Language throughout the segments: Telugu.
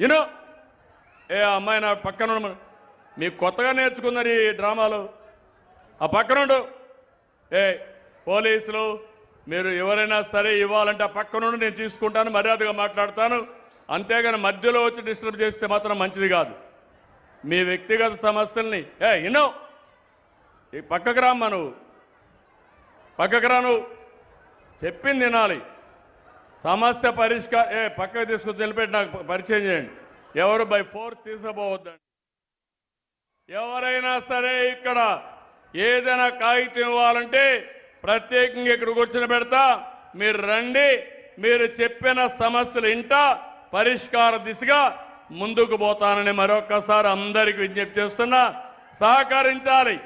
యూనో ఏ అమ్మాయి నా పక్కన మీకు కొత్తగా నేర్చుకున్నారు ఈ డ్రామాలు. ఆ పక్కనుండు. ఏ పోలీసులు మీరు ఎవరైనా సరే ఇవ్వాలంటే ఆ పక్కనుండి నేను తీసుకుంటాను, మర్యాదగా మాట్లాడతాను. అంతేగాని మధ్యలో వచ్చి డిస్టర్బ్ చేస్తే మాత్రం మంచిది కాదు. మీ వ్యక్తిగత సమస్యల్ని యూనో ఈ పక్కకు రామ్మా, నువ్వు పక్కకు రా, నువ్వు చెప్పింది వినాలి. సమస్య పక్కకు తీసుకొచ్చి నిలబెట్టి నాకు పరిచయం చేయండి. ఎవరు బై ఫోర్స్ తీసుకుపోవద్దండి. ఎవరైనా సరే ఇక్కడ ఏదైనా కాగితం ఇవ్వాలంటే ప్రత్యేకంగా ఇక్కడ కూర్చొని పెడతా, మీరు రండి. మీరు చెప్పిన సమస్యలు ఇంట పరిష్కార దిశగా ముందుకు పోతానని మరొక్కసారి అందరికీ విజ్ఞప్తి చేస్తున్నా. సహకరించాలి.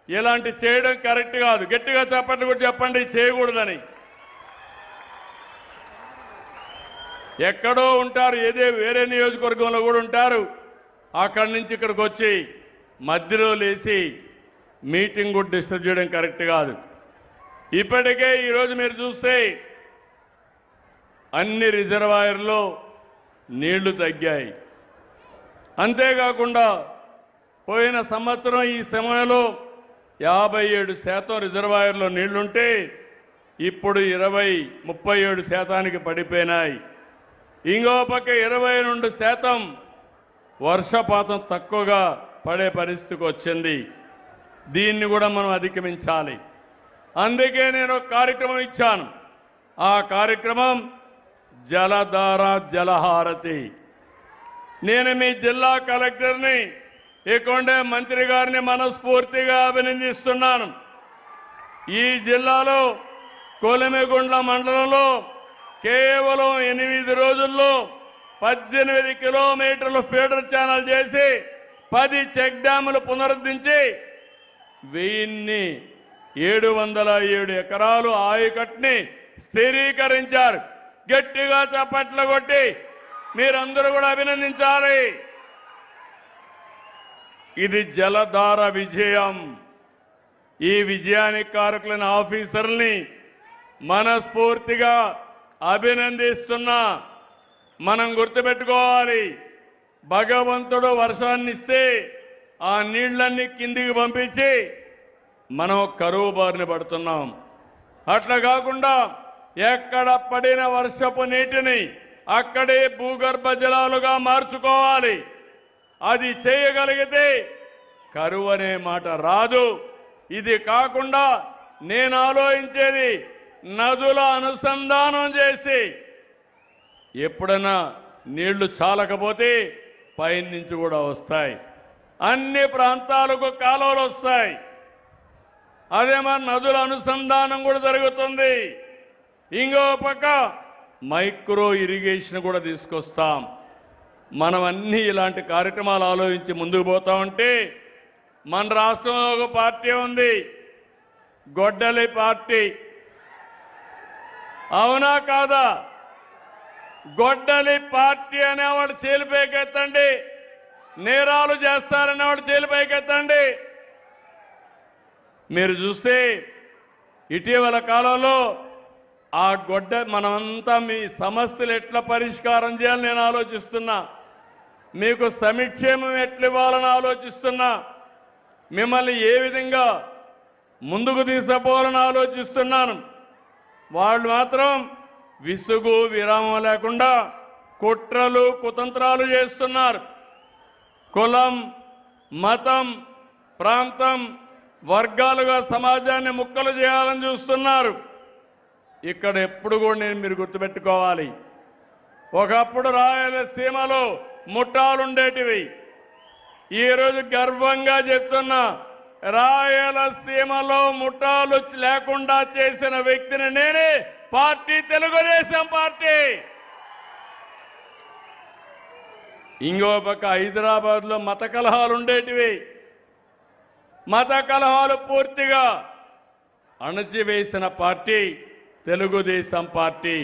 ఇలాంటి చేయడం కరెక్ట్ కాదు. గట్టిగా చెప్పండి, కూడా చెప్పండి చేయకూడదని. ఎక్కడో ఉంటారు, ఏదే వేరే నియోజకవర్గంలో కూడా ఉంటారు. అక్కడి నుంచి ఇక్కడికి వచ్చి మధ్యలో లేచి మీటింగ్ కూడా డిస్టర్బ్ చేయడం కరెక్ట్ కాదు. ఇప్పటికే ఈరోజు మీరు చూస్తే అన్ని రిజర్వాయర్లో నీళ్లు తగ్గాయి. అంతేకాకుండా పోయిన సంవత్సరం ఈ సమయంలో 57% రిజర్వాయర్లో నీళ్లుంటే ఇప్పుడు 37% పడిపోయినాయి. ఇంకో పక్క 22% వర్షపాతం తక్కువగా పడే పరిస్థితికి వచ్చింది. దీన్ని కూడా మనం అధిగమించాలి. అందుకే నేను ఒక కార్యక్రమం ఇచ్చాను. ఆ కార్యక్రమం జలధార జలహారతి. నేను మీ జిల్లా కలెక్టర్ని ఇక్కడే మంత్రి గారిని మనస్ఫూర్తిగా అభినందిస్తున్నాను. ఈ జిల్లాలో కొలిమిగుండ్ల మండలంలో కేవలం 8 రోజుల్లో 18 కిలోమీటర్లు ఫీడర్ ఛానల్ చేసి 10 చెక్ డ్యాములు పునరుద్ధరించి 1707 ఎకరాలు ఆయకట్టుని స్థిరీకరించారు. గట్టిగా చప్పట్లు కొట్టి మీరందరూ కూడా అభినందించాలి. ఇది జలధార విజయం. ఈ విజయానికి కారకులైన ఆఫీసర్ని మనస్ఫూర్తిగా అభినందిస్తున్నా. మనం గుర్తుపెట్టుకోవాలి, భగవంతుడు వర్షాన్ని ఇస్తే ఆ నీళ్లన్నీ కిందికి పంపించి మనం కరువు బారిన పడుతున్నాం. అట్లా కాకుండా ఎక్కడ పడిన వర్షపు నీటిని అక్కడే భూగర్భ జలాలుగా మార్చుకోవాలి. అది చేయగలిగితే కరువు అనే మాట రాదు. ఇది కాకుండా నేను ఆలోచించేది నదుల అనుసంధానం చేసి ఎప్పుడైనా నీళ్లు చాలకపోతే పైన నుంచి కూడా వస్తాయి. అన్ని ప్రాంతాలకు కాలువలు వస్తాయి. అదే మరి నదుల అనుసంధానం కూడా జరుగుతుంది. ఇంకో పక్క మైక్రో ఇరిగేషన్ కూడా తీసుకొస్తాం. మనం అన్ని ఇలాంటి కార్యక్రమాలు ఆలోచించి ముందుకు పోతామంటే మన రాష్ట్రంలో ఒక పార్టీ ఉంది, గొడ్డలి పార్టీ. అవునా కాదా? గొడ్డలి పార్టీ అనేవాడు చేలిపైకెత్తండి. నేరాలు చేస్తారనేవాడు చేలిపైకెత్తండి. మీరు చూస్తే ఇటీవల కాలంలో ఆ మనమంతా మీ సమస్యలు ఎట్లా పరిష్కారం చేయాలని నేను ఆలోచిస్తున్నా. మీకు సంక్షేమం ఎట్లా ఇవ్వాలని ఆలోచిస్తున్నా. మిమ్మల్ని ఏ విధంగా ముందుకు తీసుకుపోవాలని ఆలోచిస్తున్నాను. వాళ్ళు మాత్రం విసుగు విరామం లేకుండా కుట్రలు కుతంత్రాలు చేస్తున్నారు. కులం, మతం, ప్రాంతం, వర్గాలుగా సమాజాన్ని ముక్కలు చేయాలని చూస్తున్నారు. ఇక్కడ ఎప్పుడు కూడా మీరు గుర్తుపెట్టుకోవాలి, ఒకప్పుడు రాయలసీమలో ముఠాలుండేటివి. ఈరోజు గర్వంగా చెప్తున్నా, రాయలసీమలో ముఠాలు లేకుండా చేసిన వ్యక్తిని నేనే. Party Telugu Desam party. ఇంకో పక్క హైదరాబాద్లో మత కలహాలు ఉండేటివి. మత కలహాలు పూర్తిగా అణచివేసిన పార్టీ తెలుగుదేశం పార్టీ.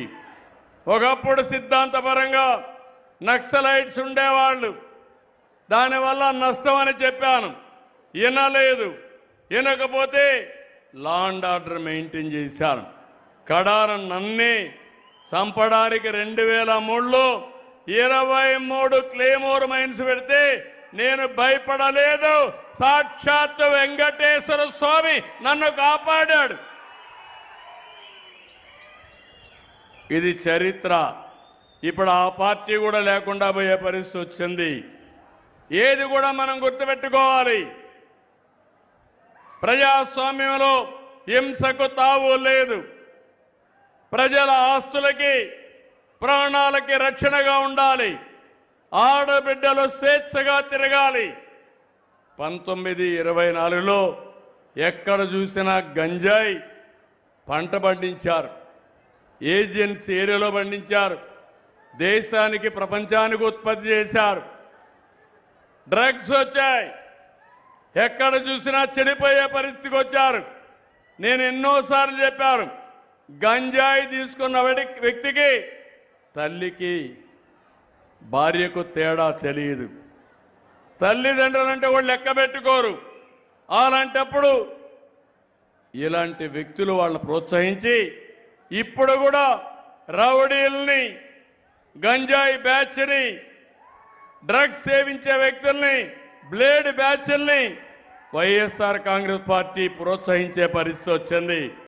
ఒకప్పుడు సిద్ధాంతపరంగా నక్సలైట్స్ ఉండేవాళ్ళు, దానివల్ల నష్టం అని చెప్పాను. వినలేదు. వినకపోతే లా అండ్ ఆర్డర్ మెయింటైన్ చేశాను. కడాన నన్నే చంపడానికి 2003లో 23 క్లేమోర్ మైన్స్ పెడితే నేను భయపడలేదు. సాక్షాత్ వెంకటేశ్వర స్వామి నన్ను కాపాడాడు. ఇది చరిత్ర. ఇప్పుడు ఆ పార్టీ కూడా లేకుండా పోయే పరిస్థితి వచ్చింది. ఏది కూడా మనం గుర్తుపెట్టుకోవాలి. ప్రజాస్వామ్యంలో హింసకు తావు లేదు. ప్రజల ఆస్తులకి ప్రాణాలకి రక్షణగా ఉండాలి. ఆడబిడ్డలు స్వేచ్ఛగా తిరగాలి. 1924లో ఎక్కడ చూసినా గంజాయి పంట పండించారు. ఏజెన్సీ ఏరియాలో పండించారు. దేశానికి ప్రపంచానికి ఉత్పత్తి చేశారు. డ్రగ్స్ వచ్చాయి. ఎక్కడ చూసినా చెడిపోయే పరిస్థితికి వచ్చారు. నేను ఎన్నోసార్లు చెప్పాను, గంజాయి తీసుకున్న వ్యక్తికి తల్లికి భార్యకు తేడా తెలియదు. తల్లిదండ్రులంటే వాళ్ళు లెక్క పెట్టుకోరు. అలాంటప్పుడు ఇలాంటి వ్యక్తులు వాళ్ళని ప్రోత్సహించి ఇప్పుడు కూడా రౌడీల్ని, గంజాయి బ్యాచ్ని, డ్రగ్స్ సేవించే వ్యక్తుల్ని, బ్లేడ్ బ్యాచ్ల్ని వైఎస్ఆర్ కాంగ్రెస్ పార్టీ ప్రోత్సహించే పరిస్థితి వచ్చింది.